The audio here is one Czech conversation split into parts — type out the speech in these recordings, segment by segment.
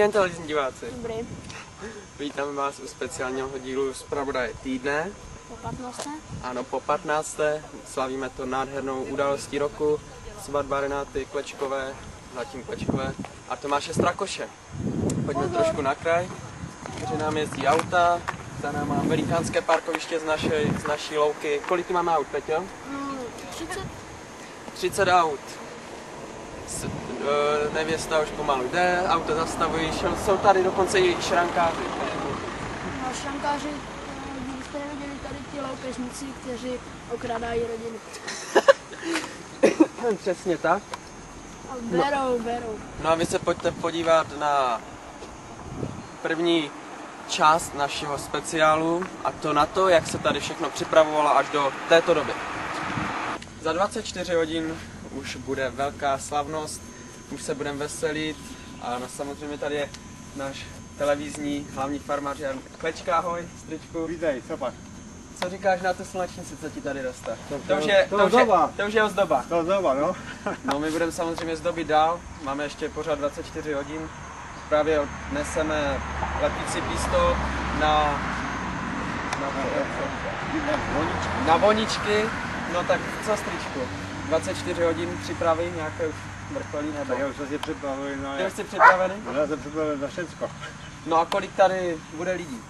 den, televizní diváci. Dobrý. Vítáme vás u speciálního dílu Zpravodaje týdne. Po 15. Ano, po 15. Slavíme to nádhernou událostí roku. Svatba Renáty Klečkové, zatím Klečkové a Tomáše Strakoše. Pojďme trošku na kraj, kde nám jezdí auta. Za náma velikánské parkoviště z naší louky. Kolik tu máme aut, Peťo? 30. 30 aut. Nevěsta už pomalu jde, auto zastavují, jsou tady dokonce i šrankáři. No, šrankáři, kdybyste neviděli tady ti loupežníci, kteří okrádají rodiny. Přesně tak. A berou. No a vy se pojďte podívat na první část našeho speciálu, a to na to, jak se tady všechno připravovalo až do této doby. Za 24 hodin už bude velká slavnost, už se budeme veselit a no, samozřejmě tady je náš televizní hlavní farmář Jan Klečka. Ahoj, stričku. Vítej, co pak? Co říkáš na tu slunečnici, co ti tady roste? To už je ozdoba, no. No, my budeme samozřejmě zdobit dál, máme ještě pořád 24 hodin. Právě odneseme lepící pístok na voničky. No tak co, stričku? 24 hodin přípravy, nějaké už vrcholí nebo? Tak já už jsem si připravený, no. Ty už jsi připravený? Já jsem připravený na všecko. No a kolik tady bude lidí?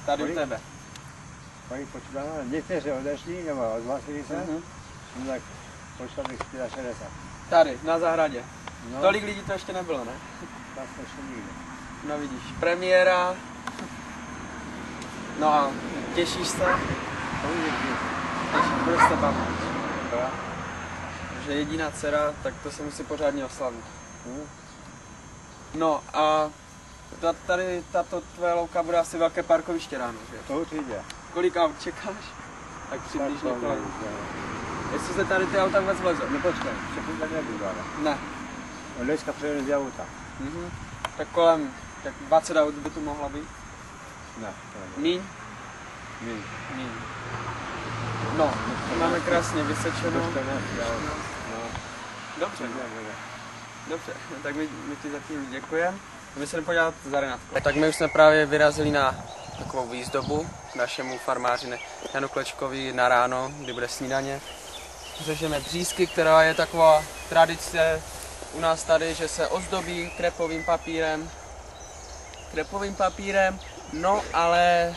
Tady u tebe? Kolik počítáme? Někteří odešli, nebo odhlásili se, no tak počítám bych 60. Tady, na zahradě. No. Tolik lidí to ještě nebylo, ne? Tak to ještě nikdy. No vidíš, premiéra. No a těšíš se? To už je Těšíš, budeš se bavit. Že jediná dcera, tak to se musí pořádně oslavit. No a tady tato tvoje louka bude asi velké parkoviště ráno, že? To určitě. Kolik aut čekáš? Tak přibližně kolik. Jestli se tady ty auta vůbec vlezou? No počkej, všechny tak nebudu, ale. Ne. Dneska přijedu z auta. Tak kolem, tak 20 aut by tu mohla být? Ne, to nebudu. Míň? Míň. No, to máme krásně vysečeno. Dobře, tak my ti zatím děkujeme. My se jdeme podívat za Renátkou. Tak my už jsme právě vyrazili na takovou výzdobu k našemu farmáři Janu Klečkovi na ráno, kdy bude snídaně. Řežeme břízky, která je taková tradice u nás tady, že se ozdobí krepovým papírem, no ale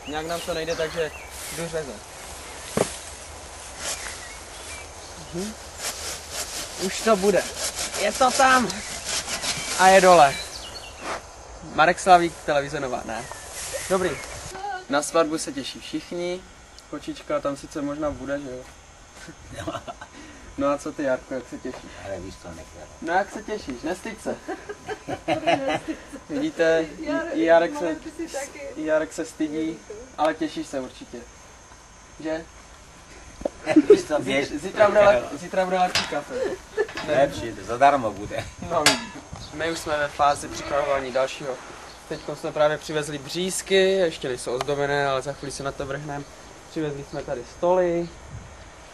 nějak nám to nejde, takže jdu řezat. Už to bude. Je to tam. A je dole. Marek Slavík, televize Nová, ne. Dobrý. Na svatbu se těší všichni. Kočička tam sice možná bude, že jo? No a co ty, Jarko, jak se těšíš? Ale víš to, nechtěl. No jak se těšíš? Nestyď se. Vidíte, i Jarek se stydí, ale těšíš se určitě. Že? Zítra bude lepší kafe. Lepší, to zadarmo bude. No, my už jsme ve fázi připravování dalšího. Teď jsme právě přivezli břízky, ještě nejsou ozdobené, ale za chvíli se na to vrhneme. Přivezli jsme tady stoly.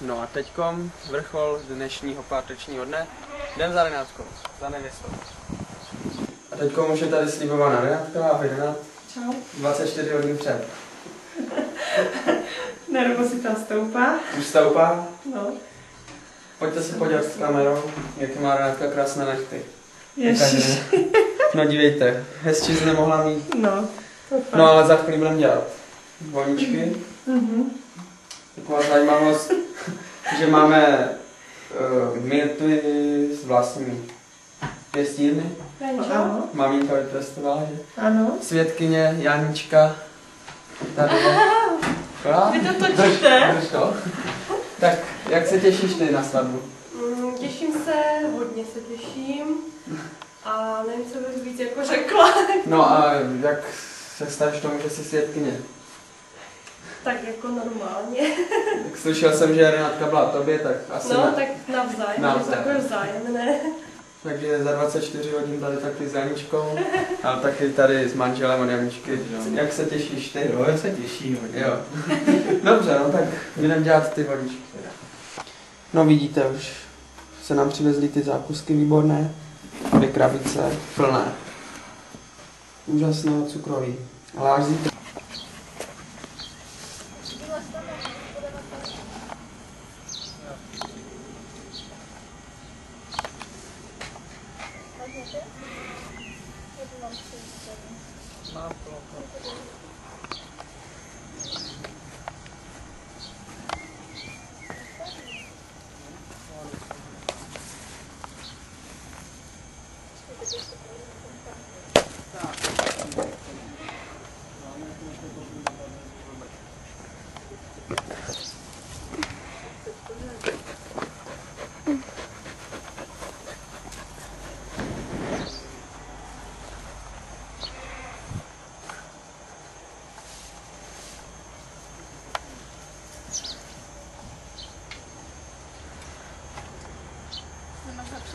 No a teďkom vrchol dnešního pátečního dne. Jdem za Renátkou, za nevěstou. A teďkom už je tady slibovaná Renátka. Ahoj Renát. Čau. 24 hodin před. Nervozita stoupá. Už stoupá? No. Pojďte se podívat s kamerou, jak má Renátka krásné nechty. Ježiš. No dívejte, hezčí jsi nemohla mít. No, to fakt. No ale za chvíli budeme dělat voničky. Taková zajímavost, že máme myrtvy z vlastní pěstírny. Ano. Maminka vypěstovala, že? Ano. Svědkyně Janička tady je. Vy to točíte? Drž to. Tak, jak se těšíš ty na svatbu? Těším se, hodně se těším. A nevím, co bych víc jako řekla. No a jak se stavíš tomu, že jsi svědkyně? Tak jako normálně. Tak slyšel jsem, že Renátka byla tobě, tak asi No, ne. tak navzájem, je to takové vzájemné. Takže za 24 hodin tady taky s Janičkou, ale taky tady s manželem od Janičky. Jak se těšíš ty? Jo, já se těším hodně. Jo. Dobře, no tak jdeme dělat ty vodičky. No vidíte, už se nám přivezly ty zákusky výborné. Dvě krabice plné. úžasného cukroví. Ale až zítra.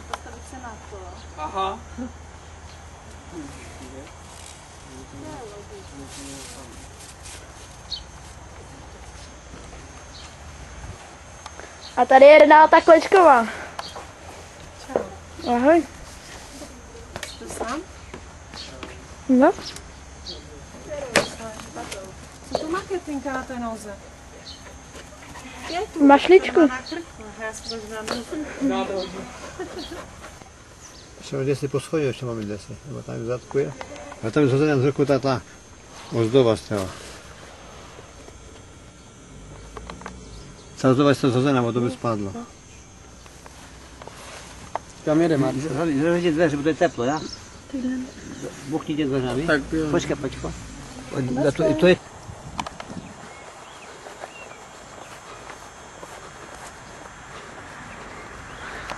Postavit se na to. Aha. A tady je Renáta Klečková. Čau. Ahoj. To sám? No. Co tu má Katinka na té noze? Je tu. Mašličku. Na krku. Já si to znám. Ještě mám 10 po schodě, ještě máme 10, nebo tam v zadku je. A tam je zhozená z ruku ta ozdova z toho. Ta ozdova je zhozená, o to by spadlo. Kam jede, Marta? Zavřete dveře, protože je teplo, já? Buchníte dveřami. Tak jo. Počkej. To je...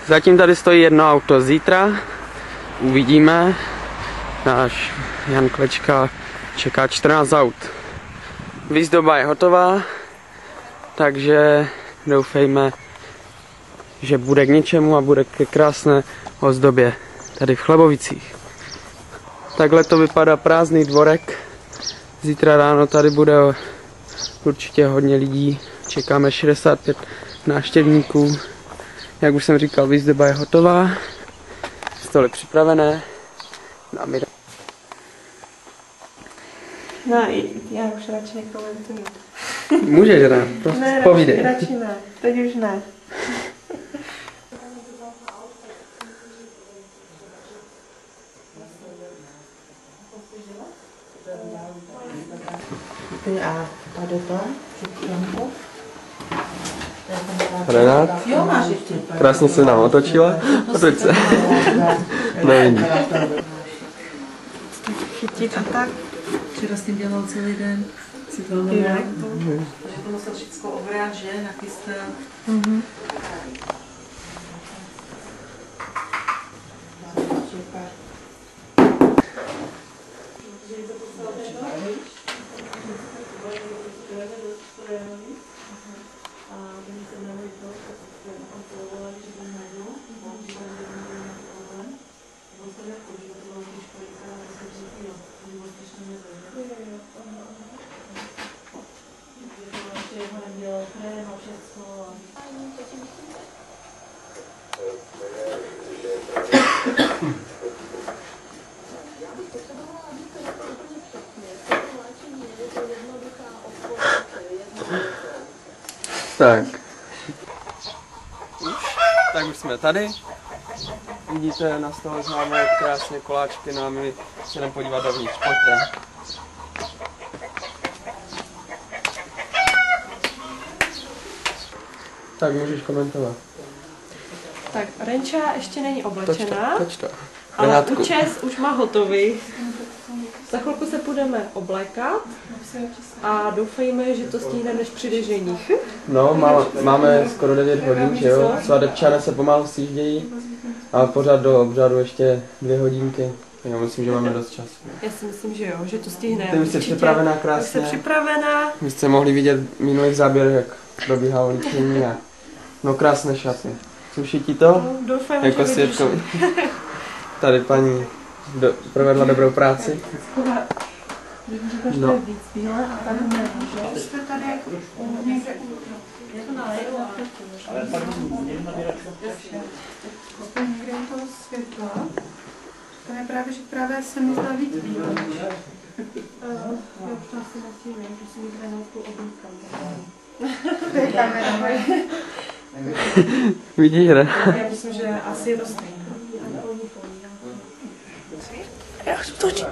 Zatím tady stojí jedno auto. Zítra uvidíme. Náš Jan Klečka čeká 14 aut. Výzdoba je hotová, takže doufejme, že bude k něčemu a bude ke krásné ozdobě tady v Chlebovicích. Takhle to vypadá prázdný dvorek. Zítra ráno tady bude určitě hodně lidí. Čekáme 65 návštěvníků. Jak už jsem říkal, výzdoba je hotová. Stoly připravené. No a my... No, já už radši nekomentuju. Můžeš, ne? Prostě Ne, povídej. radši ne. Teď už ne. A tady to, čupčanku. Renát, Jo, máš ještě. krásně se nám otočila. Otoč se. Nevidí. Chytit a tak. Včera s tím dělal celý den. Si to Jinak. Takže to musel všechno obrát, že? Nachystat. Tak. Tak už jsme tady. Vidíte, na stole máme krásně koláčky, no a my se jdeme podívat dovnitř. Pojďte. Tak můžeš komentovat. Tak, Renča ještě není oblečená, Toč to. ale Renátku. účes už má hotový. Za chvilku se budeme oblékat a doufejme, že to stihneme, než přijde ženich. No, máme skoro 9 hodin, že jo? Svadebčané se pomalu sjíždějí a pořád do obřadu ještě 2 hodinky. Já myslím, že máme dost času. Já si myslím, že jo, že to stihneme. Ty už jsi Určitě. připravená Už jsem krásně. připravená. Vy jste mohli vidět v minulých záběrech, jak probíhalo líčení a no krásné šaty. Sluší ti to? No, doufám, Jako že vydrží. svědkovi. Tady paní provedla dobrou práci. No. Víc bílé a tady ne, že? Jste tady někde to nalejlo. Ale někde toho světla. To je právě, že právě se mi zdá víc bílé. Jo, to asi nesmíme, že si vyhranou tu oblíkám. To je kamera. Vidíš, ne? Já myslím, že asi je to stejné. Já chci točit.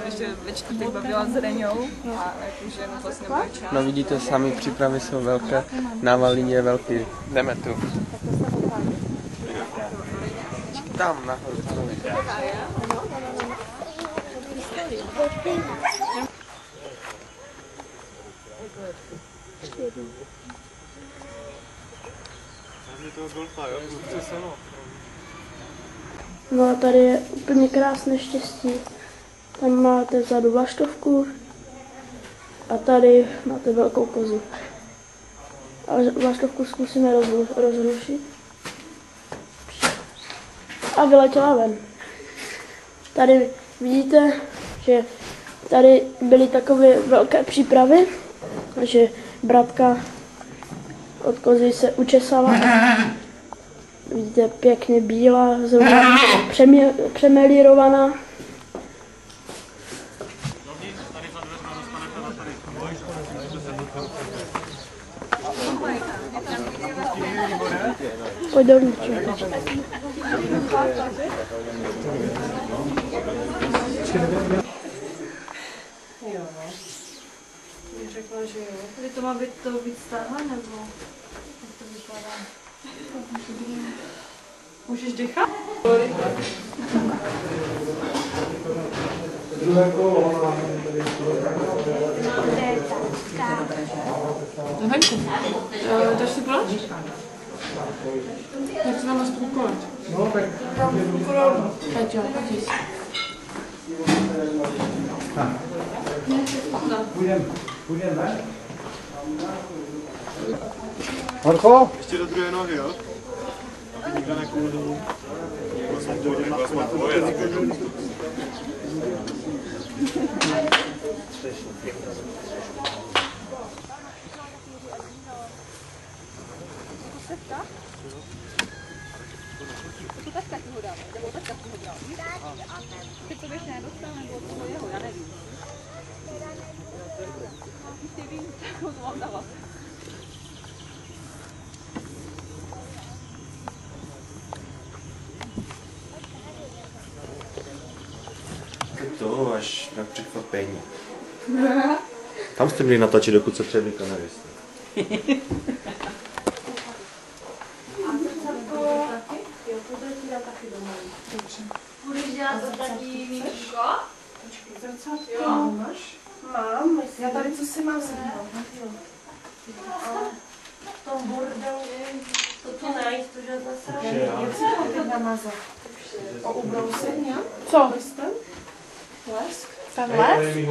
Ještě ve čtvrtek bavila s Reňou a jakože no vlastně nebude čas. No vidíte, sami přípravy jsou velké, návalí je velký. Jdeme tu. Tam nahoru. No a tady je úplně krásné štěstí. Tam máte vzadu vlaštovku a tady máte velkou kozu. Ale vlaštovku zkusíme rozrušit. A vyletěla ven. Tady vidíte, že tady byly takové velké přípravy, že bratka od kozy se učesala. Vidíte, pěkně bílá, zrovna přemelírovaná. Pojď dovnitř. Jo. Bych řekla, že jo. Tady to má být to víc stále, nebo jak to vypadá? Můžeš dechat? Venku. Dáš si plač? Jak se nám aspoň kolat? No, tak. Peťo, pojď. Půjdeme. Horko? Ještě do druhé nohy, jo? Aby nikdo nekoulil. Vlastně dojde na Ty to bych nedostal, nebo toho jeho, já nevím. Ty vím, tak ho mám dávat. To až na překvapení. Tam jste měli natočit, dokud se třeba nikdo nevěstí. Budeš dělat to taky víčko? Zrcátko máš? Mám. Já tady co si mám sebou. V tom bordelu to tu najít, to že zase. Jak si to teď namazat? O ubrousení, jo? Co? Prstem? Lesk? Ten les?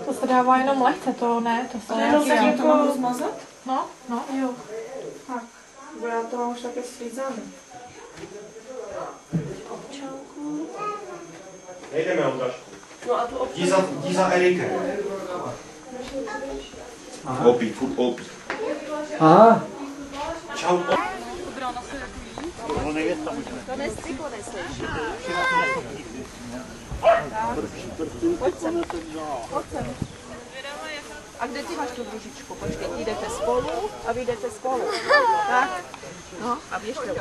To se dává jenom lehce, to ne, to se Jenom tak nějaký... to mám rozmazat? No, no. Jo. Tak. Bo já to mám už také slízané. Nejdeme Ondrašku. No a tu Jdi za Erikem. Opí, furt opí. Aha. Čau. To nestři poneseš. Pojď sem. A kde ty máš tu družičku? Počkej, jdete spolu a vy jdete spolu. Tak. No a běžte.